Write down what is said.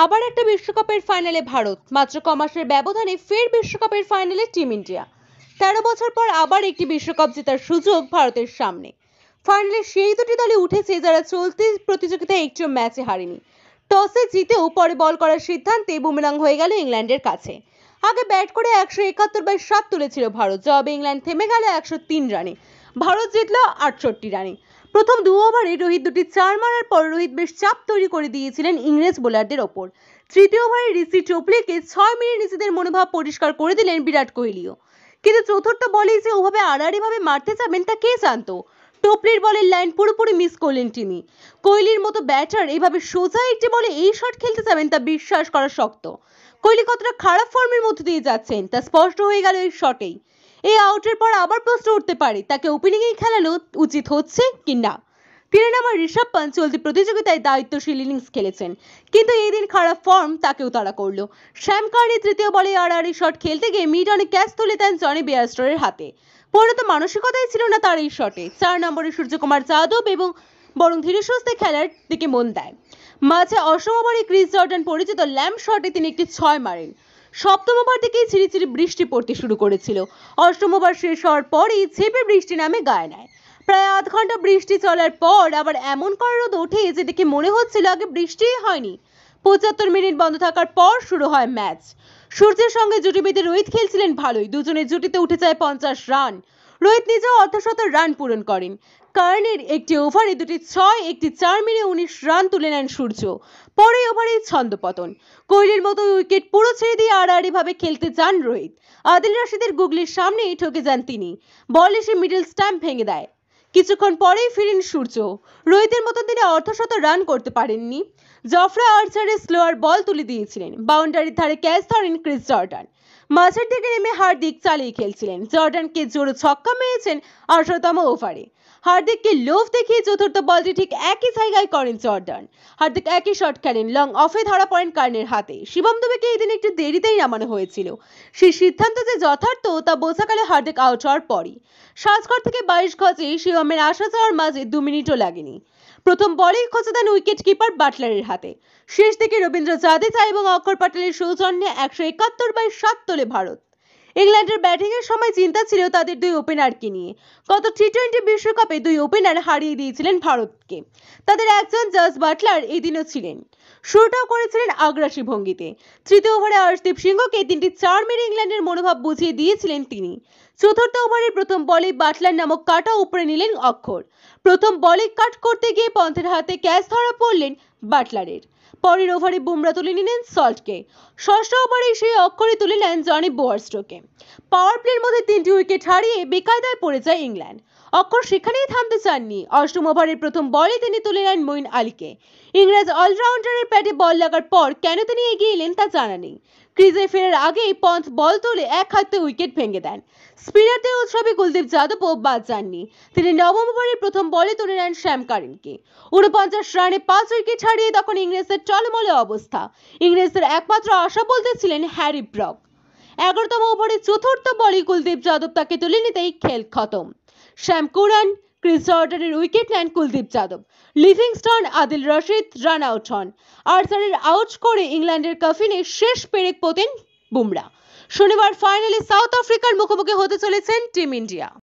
আবার একটা বিশ্বকাপের ফাইনালে ভারত, মাত্র কমাসের ব্যবধানে ফের বিশ্বকাপের ফাইনালে টিম ইন্ডিয়া। 13 বছর পর আবার একটি বিশ্বকাপ জেতার সুযোগ ভারতের সামনে। ফাইনালে সেই দুটি দলই উঠেছে যারা চলতি প্রতিযোগিতায় একটি ম্যাচে হারেনি। টসে জিতেও পরে বল করার সিদ্ধান্তে বুমেরাং হয়ে গেল ইংল্যান্ডের কাছে। আগে ব্যাট করে 171/7 তুলেছিল ভারত, জবাবে ইংল্যান্ড থেমে গেল 103 রানে। ভারত জিতল 68 রানে। প্রথম 2 ওভারে রোহিত দুটি 4 মারার পর রোহিত বেশ চাপ তৈরি করে দিয়েছিলেন ইংরেজ বোলারদের ওপর। তৃতীয় ওভারে ঋষি চোপড়াকে 6 মেরে নিজেদের মনোভাব পরিষ্কার করে দিলেন বিরাট কোহলিও। কিন্তু চতুর্থ বলেই যে ওভাবে আড়াআড়িভাবে মারতে যাবেন তা কে জানতো। টোপলির বলের লাইন পুরোপুরি মিস করলেন তিনি। কোহলির মতো ব্যাটার এইভাবে সোজা একটি বলে এই শট খেলতে যাবেন তা বিশ্বাস করা শক্ত। কোহলি কতটা খারাপ ফর্মের মধ্যে দিয়ে যাচ্ছেন তা স্পষ্ট হয়ে গেল এই শটেই। এই আউটের পর আবার প্রশ্ন উঠতে পারে তাকে ওপেনিংয়েই খেলানো উচিত হচ্ছে কি না। 3 নম্বর ঋষভ পান্ত চলতি প্রতিযোগিতায় দায়িত্বশীল ইনিংস খেলেছেন, কিন্তু এই দিন খারাপ ফর্ম তাকেও তাড়া করলো। শ্যাম কার্নি তৃতীয় বলে আড়াআড়ি শট খেলতে গিয়ে মিড অনে ক্যাচ তুলে দেন জনি বেয়ারস্টোর হাতে। পরিণত মানসিকতাই ছিল না তার এই শটে। 4 নম্বরে সূর্যকুমার যাদব এবং বরং ধীরে সুস্থে খেলার দিকে মন দেয়। মাঝে অসম ওভারে ক্রিস জর্ডান পরিচিত ল্যাম্প শটে তিনি একটি 6 মারেন। সপ্তম ওভার থেকেই ঝিরিঝিরি বৃষ্টি পড়তে শুরু করেছিল। অষ্টম ওভার শেষ হওয়ার পরেই ঝেঁপে বৃষ্টি নামে গায়ে নেয়। প্রায় আধ ঘন্টা বৃষ্টি চলার পর আবার এমন করে রোদ ওঠে যে দেখে মনে হচ্ছিল আগে বৃষ্টিই হয়নি। 75 মিনিট বন্ধ থাকার পর শুরু হয় ম্যাচ। সূর্যের সঙ্গে জুটি বেঁধে রোহিত খেলছিলেন ভালোই, দুজনের জুটিতে উঠে যায় 50 রান। রোহিত নিজেও অর্ধশত রান পূরণ করেন। কার্নির একটি ওভারে দুটি 6, একটি 4 মেরে 19 রান তুলে নেন সূর্য। পরের ওভারেই ছন্দপতন। কোহলির মতো উইকেট পুরো ছেড়ে দিয়ে আড়াআড়ি ভাবে খেলতে যান রোহিত। আদিল রাশিদের গুগলির সামনেই ঠকে যান তিনি। বল এসে মিডল স্ট্যাম্প ভেঙে দেয়। কিছুক্ষণ পরেই ফিরেন সূর্য। রোহিতের মতো তিনি অর্ধশত রান করতে পারেননি। জফরা আর্চারের স্লোয়ার বল তুলে দিয়েছিলেন। বাউন্ডারির ধারে ক্যাচ ধরেন ক্রিস জর্ডান। মাঝের দিকে নেমে হার্দিক চালিয়ে খেলছিলেন। জর্ডানকে জোরে ছক্কা মেরেছেন 18তম ওভারে। হার্দিককে লোভ দেখিয়ে চতুর্থ বলটি ঠিক একই জায়গায় করেন জর্ডান। হার্দিক একই শট খেলেন, লং অফে ধরা পড়েন কার্নের হাতে। শিবম দুবেকে এই দিন একটু দেরিতেই নামানো হয়েছিল। সেই সিদ্ধান্ত যে যথার্থ তা বোঝা গেল হার্দিক আউট হওয়ার পরই। সাজঘর থেকে 22 গজে শিবমের আসা যাওয়ার মাঝে 2 মিনিটও লাগেনি। প্রথম বলেই খোঁচা দেন উইকেট কিপার বাটলারের হাতে। শেষ দিকে রবীন্দ্র জাদেজা এবং অক্ষর প্যাটেলের সৌজন্যে 171/7 তোলে ভারত। ইংল্যান্ডের ব্যাটিং এর সময় চিন্তা ছিল তাদের দুই ওপেনারকে নিয়ে। গত টি-20 বিশ্বকাপে দুই ওপেনার হারিয়ে দিয়েছিলেন ভারতকে। তাদের একজন জস বাটলার এই দিনও ছিলেন। শুরুটাও করেছিলেন আগ্রাসী ভঙ্গিতে। তৃতীয় ওভারে আর্শদীপ সিংহকে 3টি 4 মেরে ইংল্যান্ডের মনোভাব বুঝিয়ে দিয়েছিলেন তিনি। চতুর্থ ওভারের প্রথম বলে বাটলার নামক কাটা উপরে নিলেন অক্ষর। প্রথম বলে কাট করতে গিয়ে পন্থের হাতে ক্যাচ ধরা পড়লেন বাটলারের। পরের ওভারে বুমরা তুলে নিলেন সল্টকে। ষষ্ঠ ওভারে সেই অক্ষরে তুলে নেন জনি বেয়ারস্টোকে। পাওয়ার প্লের মধ্যে 3টি উইকেট হারিয়ে বেকায়দায় পড়ে যায় ইংল্যান্ড। অক্ষর সেখানেই থামতে চাননি। অষ্টম ওভারের প্রথম বলে তিনি তুলে নেন মঈন আলীকে। ইংরেজ অলরাউন্ডারের প্যাডে বল লাগার পর কেন তিনি এগিয়ে এলেন তা জানা নেই। ক্রিজে ফেরার আগেই পন্থ বল তুলে এক হাতে উইকেট ভেঙে দেন। স্পিনারদের উৎসবে কুলদীপ যাদবও বাদ যাননি। তিনি নবম ওভারের প্রথম বলে তুলে নেন শ্যাম কার্নিকে। 49 রানে 5 উইকেট হারিয়ে তখন ইংরেজদের টলমলে অবস্থা। ইংরেজদের একমাত্র আশা বলতে ছিলেন হ্যারি ব্রক। 11তম ওভারের চতুর্থ বলে কুলদীপ যাদব তাকে তুলে নিতেই খেল খতম। শ্যাম কুরান, ক্রিস জর্ডানের উইকেট নেন Kuldeep Yadav. Livingstone, Adil Rashid run out হন। আর্চারের আউট করে ইংল্যান্ডের কাফিনে শেষ পেরেক পোতেন বুমরা। শনিবার ফাইনালে সাউথ আফ্রিকার মুখোমুখি হতে চলেছেন টিম ইন্ডিয়া।